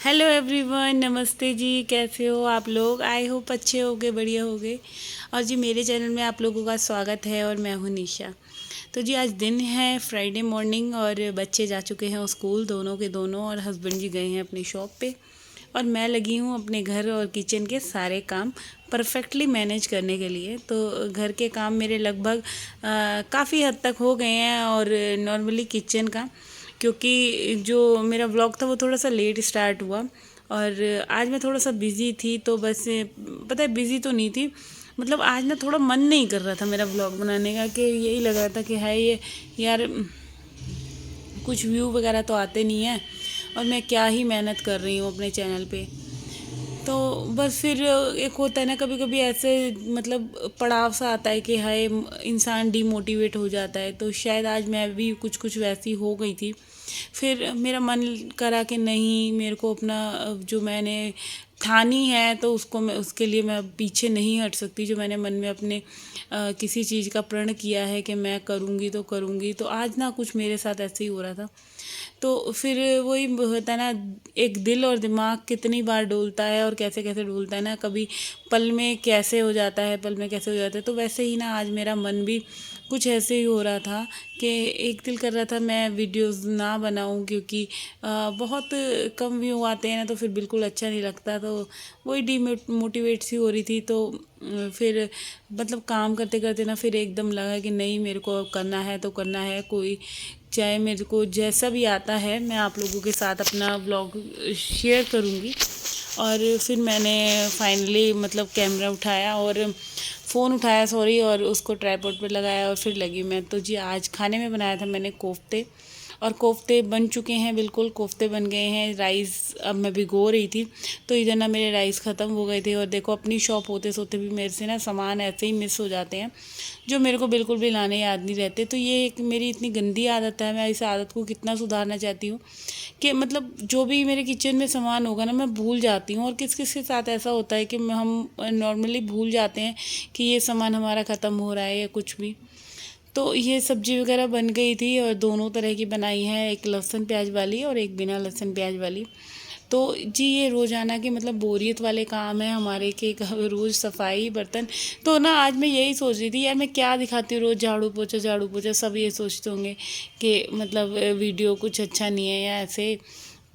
Hello everyone, नमस्ते जी। कैसे हो आप लोग? आई होप अच्छे होगे, बढ़िया होगे। और जी मेरे चैनल में आप लोगों का स्वागत है और मैं हूँ निशा। तो जी आज दिन है फ्राइडे मॉर्निंग और बच्चे जा चुके हैं स्कूल, दोनों के दोनों, और हस्बैंड जी गए हैं अपनी शॉप पे। और मैं लगी हूँ अपने घर और किचन के सारे काम परफेक्टली मैनेज करने के लिए। तो घर के काम मेरे लगभग काफ़ी हद तक हो गए हैं। और नॉर्मली किचन का, क्योंकि जो मेरा व्लॉग था वो थोड़ा सा लेट स्टार्ट हुआ और आज मैं थोड़ा सा बिज़ी थी। तो बस पता है, बिज़ी तो नहीं थी, मतलब आज ना थोड़ा मन नहीं कर रहा था मेरा व्लॉग बनाने का। कि यही लग रहा था कि है ये यार, कुछ व्यू वगैरह तो आते नहीं हैं और मैं क्या ही मेहनत कर रही हूँ अपने चैनल पे। तो बस फिर एक होता है ना कभी कभी ऐसे, मतलब पड़ाव सा आता है कि हाय, इंसान डीमोटिवेट हो जाता है। तो शायद आज मैं भी कुछ कुछ वैसी हो गई थी। फिर मेरा मन करा कि नहीं, मेरे को अपना जो मैंने ठानी है तो उसको मैं, उसके लिए मैं पीछे नहीं हट सकती। जो मैंने मन में अपने किसी चीज़ का प्रण किया है कि मैं करूँगी तो करूँगी, तो आज ना कुछ मेरे साथ ऐसे ही हो रहा था। तो फिर वही होता है ना, एक दिल और दिमाग कितनी बार डोलता है और कैसे कैसे डोलता है ना, कभी पल में कैसे हो जाता है, पल में कैसे हो जाता है। तो वैसे ही ना आज मेरा मन भी कुछ ऐसे ही हो रहा था कि एक दिल कर रहा था मैं वीडियोस ना बनाऊं, क्योंकि बहुत कम व्यू आते हैं ना, तो फिर बिल्कुल अच्छा नहीं लगता। तो वही डीमोटिवेट सी हो रही थी। तो फिर मतलब काम करते करते ना फिर एकदम लगा कि नहीं, मेरे को करना है तो करना है। कोई चाहे मेरे को जैसा भी आता है, मैं आप लोगों के साथ अपना व्लॉग शेयर करूँगी। और फिर मैंने फाइनली मतलब कैमरा उठाया और फ़ोन उठाया, सॉरी, और उसको ट्राइपॉड पर लगाया और फिर लगी मैं। तो जी आज खाने में बनाया था मैंने कोफ्ते, और कोफ्ते बन चुके हैं, बिल्कुल कोफ्ते बन गए हैं। राइस अब मैं भिगो रही थी, तो इधर ना मेरे राइस ख़त्म हो गए थे। और देखो, अपनी शॉप होते सोते भी मेरे से ना सामान ऐसे ही मिस हो जाते हैं जो मेरे को बिल्कुल भी लाने याद नहीं रहते। तो ये एक मेरी इतनी गंदी आदत है। मैं इस आदत को कितना सुधारना चाहती हूँ कि मतलब जो भी मेरे किचन में सामान होगा ना, मैं भूल जाती हूँ। और किस किस के साथ ऐसा होता है कि हम नॉर्मली भूल जाते हैं कि ये सामान हमारा ख़त्म हो रहा है या कुछ भी। तो ये सब्ज़ी वगैरह बन गई थी और दोनों तरह की बनाई है, एक लहसुन प्याज वाली और एक बिना लहसुन प्याज वाली। तो जी ये रोज़ाना के मतलब बोरियत वाले काम है हमारे के, रोज़ सफाई बर्तन। तो ना आज मैं यही सोच रही थी, यार मैं क्या दिखाती हूँ रोज़, झाड़ू पोछा झाड़ू पोछा। सब ये सोचते होंगे कि मतलब वीडियो कुछ अच्छा नहीं है या ऐसे।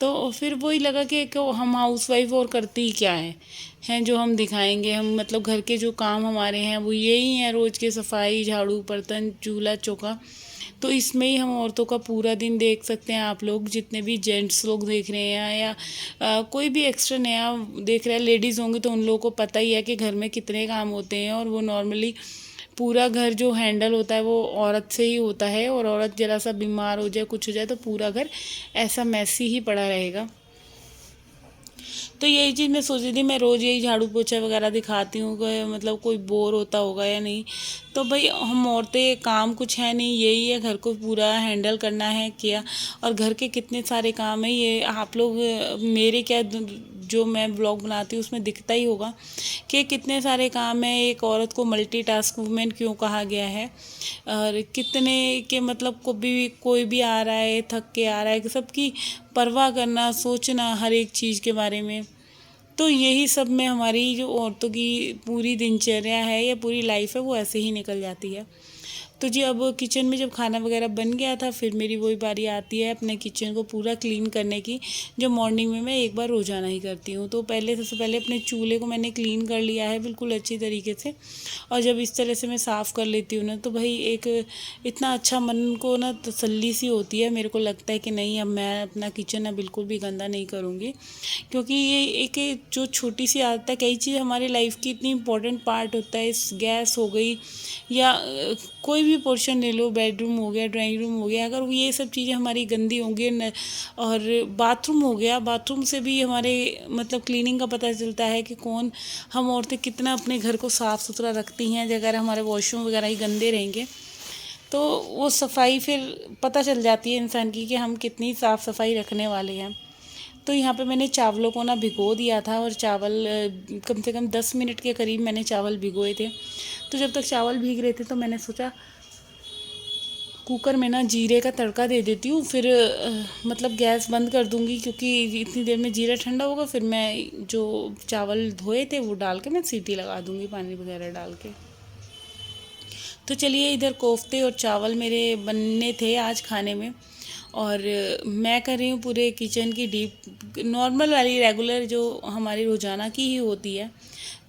तो फिर वही लगा कि हम हाउसवाइफ और करती ही क्या हैं जो हम दिखाएंगे। हम मतलब घर के जो काम हमारे हैं वो यही हैं, रोज़ के सफाई, झाड़ू, बर्तन, चूल्हा चौका। तो इसमें ही हम औरतों का पूरा दिन देख सकते हैं। आप लोग जितने भी जेंट्स लोग देख रहे हैं या कोई भी एक्स्ट्रा नया देख रहा है, लेडीज़ होंगी तो उन लोगों को पता ही है कि घर में कितने काम होते हैं। और वो नॉर्मली पूरा घर जो हैंडल होता है वो औरत से ही होता है। और औरत ज़रा सा बीमार हो जाए, कुछ हो जाए, तो पूरा घर ऐसा मैसी ही पड़ा रहेगा। तो यही चीज़ मैं सोच रही थी, मैं रोज़ यही झाड़ू पोछा वगैरह दिखाती हूँ कि मतलब कोई बोर होता होगा या नहीं। तो भाई हम औरतें, काम कुछ है नहीं, यही है, घर को पूरा हैंडल करना है किया। और घर के कितने सारे काम है, ये आप लोग मेरे क्या जो मैं ब्लॉग बनाती हूँ उसमें दिखता ही होगा कि कितने सारे काम है। एक औरत को मल्टीटास्क वुमेन क्यों कहा गया है, और कितने के मतलब कोई भी आ रहा है, थक के आ रहा है, सबकी परवाह करना, सोचना हर एक चीज़ के बारे में। तो यही सब में हमारी जो औरतों की पूरी दिनचर्या है या पूरी लाइफ है वो ऐसे ही निकल जाती है। तो जी अब किचन में जब खाना वगैरह बन गया था, फिर मेरी वही बारी आती है अपने किचन को पूरा क्लीन करने की, जो मॉर्निंग में मैं एक बार रोज़ाना ही करती हूँ। तो पहले, सबसे पहले अपने चूल्हे को मैंने क्लीन कर लिया है बिल्कुल अच्छी तरीके से। और जब इस तरह से मैं साफ़ कर लेती हूँ ना, तो भाई एक इतना अच्छा मन को ना तसल्ली सी होती है। मेरे को लगता है कि नहीं, अब मैं अपना किचन ना बिल्कुल भी गंदा नहीं करूँगी। क्योंकि ये एक जो छोटी सी आदत है, कई चीज़ हमारी लाइफ की इतनी इंपॉर्टेंट पार्ट होता है। इस गैस हो गई या कोई भी पोर्शन ले लो, बेडरूम हो गया, ड्राइंग रूम हो गया, अगर ये सब चीज़ें हमारी गंदी होंगी न, और बाथरूम हो गया, बाथरूम से भी हमारे मतलब क्लीनिंग का पता चलता है कि कौन, हम औरतें कितना अपने घर को साफ़ सुथरा रखती हैं। अगर हमारे वॉशरूम वगैरह ही गंदे रहेंगे तो वो सफाई फिर पता चल जाती है इंसान की कि हम कितनी साफ़ सफाई रखने वाले हैं। तो यहाँ पे मैंने चावलों को ना भिगो दिया था, और चावल कम से कम 10 मिनट के करीब मैंने चावल भिगोए थे। तो जब तक चावल भीग रहे थे तो मैंने सोचा कुकर में ना जीरे का तड़का दे देती हूँ, फिर मतलब गैस बंद कर दूँगी, क्योंकि इतनी देर में जीरा ठंडा होगा, फिर मैं जो चावल धोए थे वो डाल के मैं सीटी लगा दूँगी पानी वगैरह डाल के। तो चलिए, इधर कोफ्ते और चावल मेरे बनने थे आज खाने में, और मैं कर रही हूँ पूरे किचन की डीप नॉर्मल वाली रेगुलर जो हमारी रोज़ाना की ही होती है।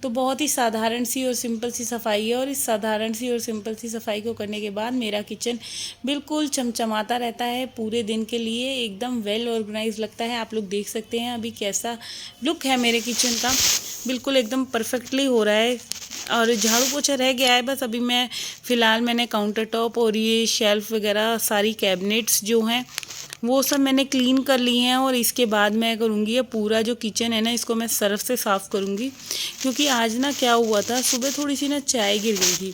तो बहुत ही साधारण सी और सिंपल सी सफाई है, और इस साधारण सी और सिंपल सी सफाई को करने के बाद मेरा किचन बिल्कुल चमचमाता रहता है पूरे दिन के लिए, एकदम वेल ऑर्गेनाइज लगता है। आप लोग देख सकते हैं अभी कैसा लुक है मेरे किचन का, बिल्कुल एकदम परफेक्टली हो रहा है। और झाड़ू पोछा रह गया है बस, अभी मैं फ़िलहाल मैंने काउंटर टॉप और ये शेल्फ़ वगैरह सारी कैबिनेट्स जो हैं वो सब मैंने क्लीन कर ली हैं, और इसके बाद मैं करूँगी ये पूरा जो किचन है ना, इसको मैं सर्फ से साफ़ करूँगी। क्योंकि आज ना क्या हुआ था, सुबह थोड़ी सी ना चाय गिर गई थी,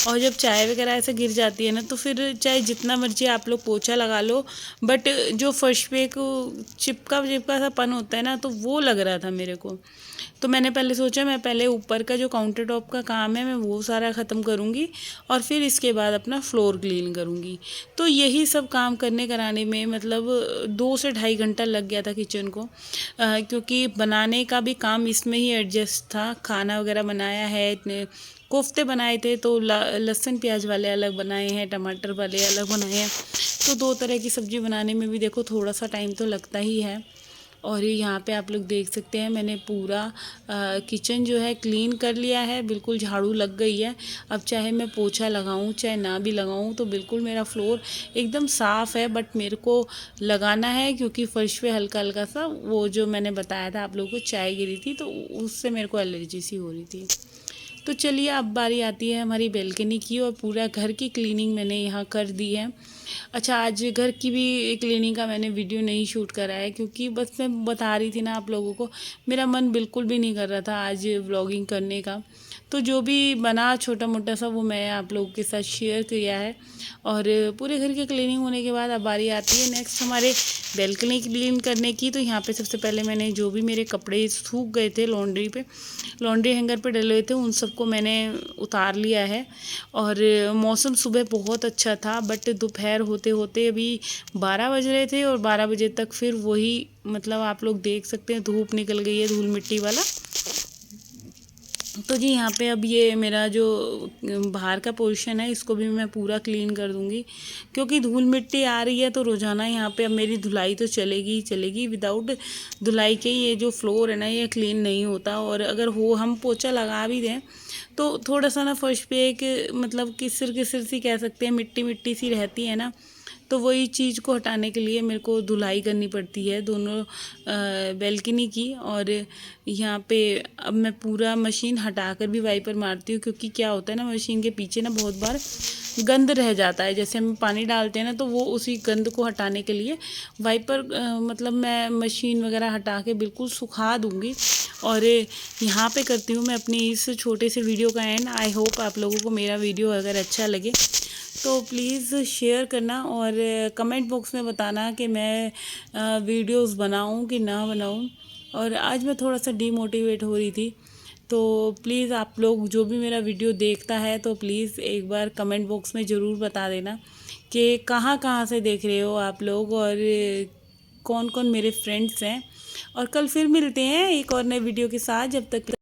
और जब चाय वगैरह ऐसे गिर जाती है ना, तो फिर चाहे जितना मर्जी आप लोग पोछा लगा लो, बट जो फर्श पे को चिपका चिपका सा पन होता है ना, तो वो लग रहा था मेरे को। तो मैंने पहले सोचा मैं पहले ऊपर का जो काउंटर टॉप का काम है मैं वो सारा ख़त्म करूँगी, और फिर इसके बाद अपना फ्लोर क्लीन करूँगी। तो यही सब काम करने कराने में मतलब 2 से ढाई घंटा लग गया था किचन को, क्योंकि बनाने का भी काम इसमें ही एडजस्ट था। खाना वगैरह बनाया है, इतने कोफ्ते बनाए थे तो लहसुन प्याज वाले अलग बनाए हैं, टमाटर वाले अलग बनाए हैं। तो 2 तरह की सब्ज़ी बनाने में भी देखो थोड़ा सा टाइम तो लगता ही है। और ये यहाँ पे आप लोग देख सकते हैं मैंने पूरा किचन जो है क्लीन कर लिया है, बिल्कुल झाड़ू लग गई है। अब चाहे मैं पोछा लगाऊं चाहे ना भी लगाऊं, तो बिल्कुल मेरा फ्लोर एकदम साफ़ है, बट मेरे को लगाना है क्योंकि फर्श पे हल्का हल्का सा वो जो मैंने बताया था आप लोगों को चाय गिरी थी, तो उससे मेरे को एलर्जी सी हो रही थी। तो चलिए, अब बारी आती है हमारी बेल्कनी की, और पूरा घर की क्लीनिंग मैंने यहाँ कर दी है। अच्छा, आज घर की भी क्लीनिंग का मैंने वीडियो नहीं शूट करा है, क्योंकि बस मैं बता रही थी ना आप लोगों को, मेरा मन बिल्कुल भी नहीं कर रहा था आज व्लॉगिंग करने का। तो जो भी बना छोटा मोटा सा वो मैं आप लोगों के साथ शेयर किया है। और पूरे घर की क्लीनिंग होने के बाद अब बारी आती है नेक्स्ट हमारे बेल्कनी क्लीन करने की। तो यहाँ पे सबसे पहले मैंने जो भी मेरे कपड़े सूख गए थे लॉन्ड्री हैंगर पे डले हुए थे, उन सबको मैंने उतार लिया है। और मौसम सुबह बहुत अच्छा था, बट दोपहर होते होते अभी 12 बज रहे थे, और 12 बजे तक फिर वही मतलब आप लोग देख सकते हैं धूप निकल गई है, धूल मिट्टी वाला। तो जी यहाँ पे अब ये मेरा जो बाहर का पोर्शन है इसको भी मैं पूरा क्लीन कर दूँगी, क्योंकि धूल मिट्टी आ रही है। तो रोज़ाना यहाँ पे अब मेरी धुलाई तो चलेगी ही चलेगी, विदाउट धुलाई के ये जो फ्लोर है ना ये क्लीन नहीं होता। और अगर हो हम पोछा लगा भी दें तो थोड़ा सा ना फर्श पे एक मतलब किसर सी कह सकते हैं, मिट्टी मिट्टी सी रहती है ना, तो वही चीज़ को हटाने के लिए मेरे को धुलाई करनी पड़ती है दोनों बेल्कनी की। और यहाँ पे अब मैं पूरा मशीन हटाकर भी वाइपर मारती हूँ, क्योंकि क्या होता है ना, मशीन के पीछे ना बहुत बार गंद रह जाता है। जैसे हम पानी डालते हैं ना, तो वो उसी गंद को हटाने के लिए वाइपर मतलब मैं मशीन वगैरह हटा के बिल्कुल सुखा दूँगी। और यहाँ पे करती हूँ मैं अपनी इस छोटे से वीडियो का एंड। आई होप आप लोगों को मेरा वीडियो अगर अच्छा लगे तो प्लीज़ शेयर करना, और कमेंट बॉक्स में बताना कि मैं वीडियोस बनाऊं कि ना बनाऊं। और आज मैं थोड़ा सा डीमोटिवेट हो रही थी, तो प्लीज़ आप लोग जो भी मेरा वीडियो देखता है तो प्लीज़ एक बार कमेंट बॉक्स में ज़रूर बता देना कि कहाँ कहाँ से देख रहे हो आप लोग, और कौन कौन मेरे फ्रेंड्स हैं। और कल फिर मिलते हैं एक और नए वीडियो के साथ, जब तक